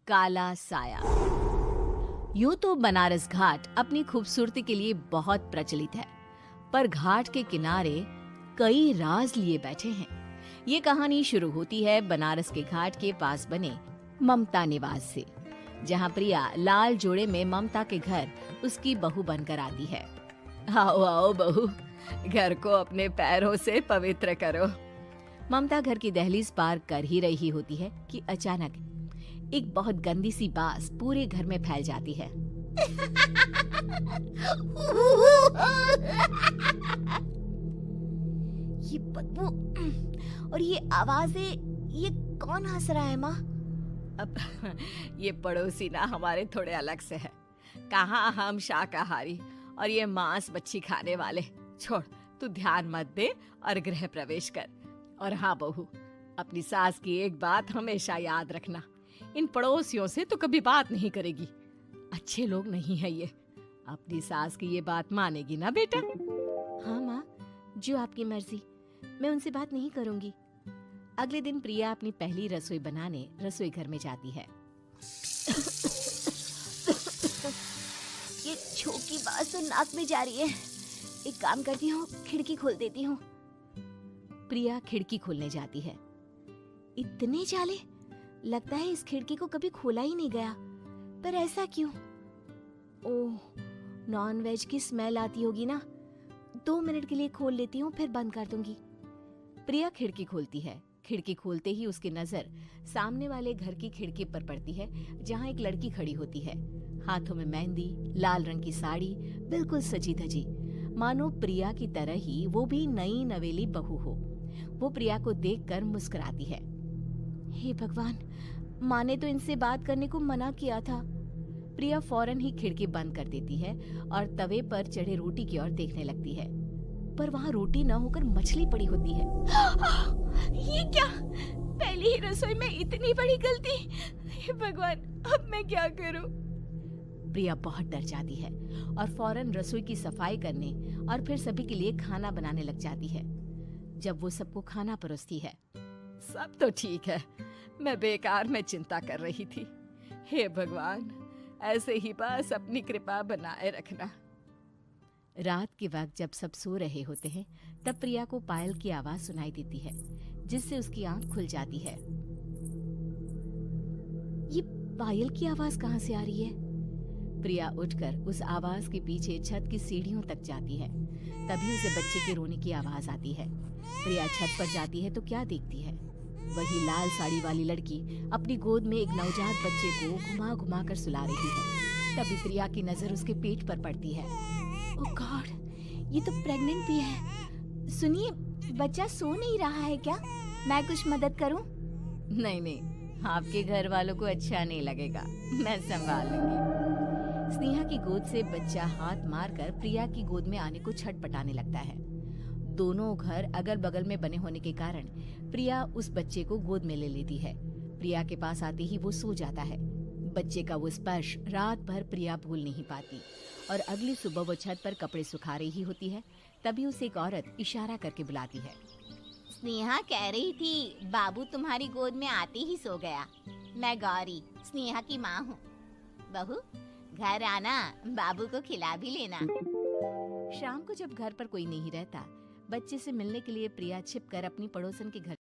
काला साया। यूं तो बनारस घाट अपनी खूबसूरती के लिए बहुत प्रचलित है, पर घाट के किनारे कई राज लिए बैठे हैं। ये कहानी शुरू होती है बनारस के घाट के पास बने ममता निवास से, जहां प्रिया लाल जोड़े में ममता के घर उसकी बहू बनकर आती है। आओ आओ बहू, घर को अपने पैरों से पवित्र करो। ममता घर की दहलीज पार कर ही रही होती है कि अचानक एक बहुत गंदी सी बास पूरे घर में फैल जाती है। ये बदबू और ये आवाजें, ये कौन हंस रहा है माँ? अब ये पड़ोसी ना हमारे थोड़े अलग से है। कहाँ हम शाकाहारी और ये मांस मच्छी खाने वाले। छोड़, तू ध्यान मत दे और गृह प्रवेश कर। और हाँ बहू, अपनी सास की एक बात हमेशा याद रखना, इन पड़ोसियों से तो कभी बात नहीं करेगी। अच्छे लोग नहीं है ये। अपनी सास की ये बात मानेगी ना बेटा? हाँ माँ, जो आपकी मर्जी, मैं उनसे बात नहीं करूंगी। अगले दिन प्रिया अपनी पहली रसोई बनाने रसोई घर में जाती है। ये छोकी बात तो नाक में जा रही है। एक काम करती हूँ, खिड़की खोल देती हूँ। प्रिया खिड़की खोलने जाती है। इतने जाले, लगता है इस खिड़की को कभी खोला ही नहीं गया। पर ऐसा क्यों? ओह, नॉन वेज की स्मेल आती होगी ना। 2 मिनट के लिए खोल लेती हूँ, फिर बंद कर दूंगी। प्रिया खिड़की खोलती है। खिड़की खोलते ही उसकी नजर सामने वाले घर की खिड़की पर पड़ती है, जहाँ एक लड़की खड़ी होती है। हाथों में मेहंदी, लाल रंग की साड़ी, बिल्कुल सजी धजी, मानो प्रिया की तरह ही वो भी नई नवेली बहू हो। वो प्रिया को देखकर मुस्कुराती है। हे भगवान, माँ ने तो इनसे बात करने को मना किया था। प्रिया फौरन ही खिड़की बंद कर देती है और तवे पर चढ़े रोटी की ओर देखने लगती है, पर वहाँ रोटी न होकर मछली पड़ी होती है। ये क्या? पहली ही रसोई में इतनी बड़ी गलती। हे भगवान, अब मैं क्या करूं? प्रिया बहुत डर जाती है और फौरन रसोई की सफाई करने और फिर सभी के लिए खाना बनाने लग जाती है। जब वो सबको खाना परोसती है, सब तो ठीक है, मैं बेकार में चिंता कर रही थी। हे भगवान, ऐसे ही बस अपनी कृपा बनाए रखना। रात के वक्त जब सब सो रहे होते हैं, तब प्रिया को पायल की आवाज सुनाई देती है, जिससे उसकी आंख खुल जाती है। ये पायल की आवाज कहाँ से आ रही है? प्रिया उठकर उस आवाज के पीछे छत की सीढ़ियों तक जाती है। तभी उसे बच्चे के रोने की आवाज आती है। प्रिया छत पर जाती है तो क्या देखती है? वही लाल साड़ी वाली लड़की अपनी गोद में एक नवजात बच्चे को घुमा घुमा कर सुला रही है। तभी प्रिया की नजर उसके पेट पर पड़ती है। ओह गॉड, ये तो प्रेग्नेंट भी है। सुनिए, बच्चा सो नहीं रहा है क्या? मैं कुछ मदद करूं? नहीं नहीं, आपके घर वालों को अच्छा नहीं लगेगा, मैं संभाल लूंगी। स्नेहा की गोद से बच्चा हाथ मारकर प्रिया की गोद में आने को छटपटाने लगता है। दोनों घर अगल बगल में बने होने के कारण प्रिया उस बच्चे को गोद में ले लेती है। प्रिया के पास आते ही वो सो जाता है। बच्चे का वो स्पर्श रात भर प्रिया भूल नहीं पाती और अगली सुबह वो छत पर कपड़े सुखा रही होती है। तभी उसे एक औरत इशारा करके बुलाती है। स्नेहा कह रही थी बाबू तुम्हारी गोद में आते ही सो गया। मैं गौरी, स्नेहा की माँ हूँ। बहू, घर आना, बाबू को खिला भी लेना। शाम को जब घर पर कोई नहीं रहता, बच्चे से मिलने के लिए प्रिया छिपकर अपनी पड़ोसन के घर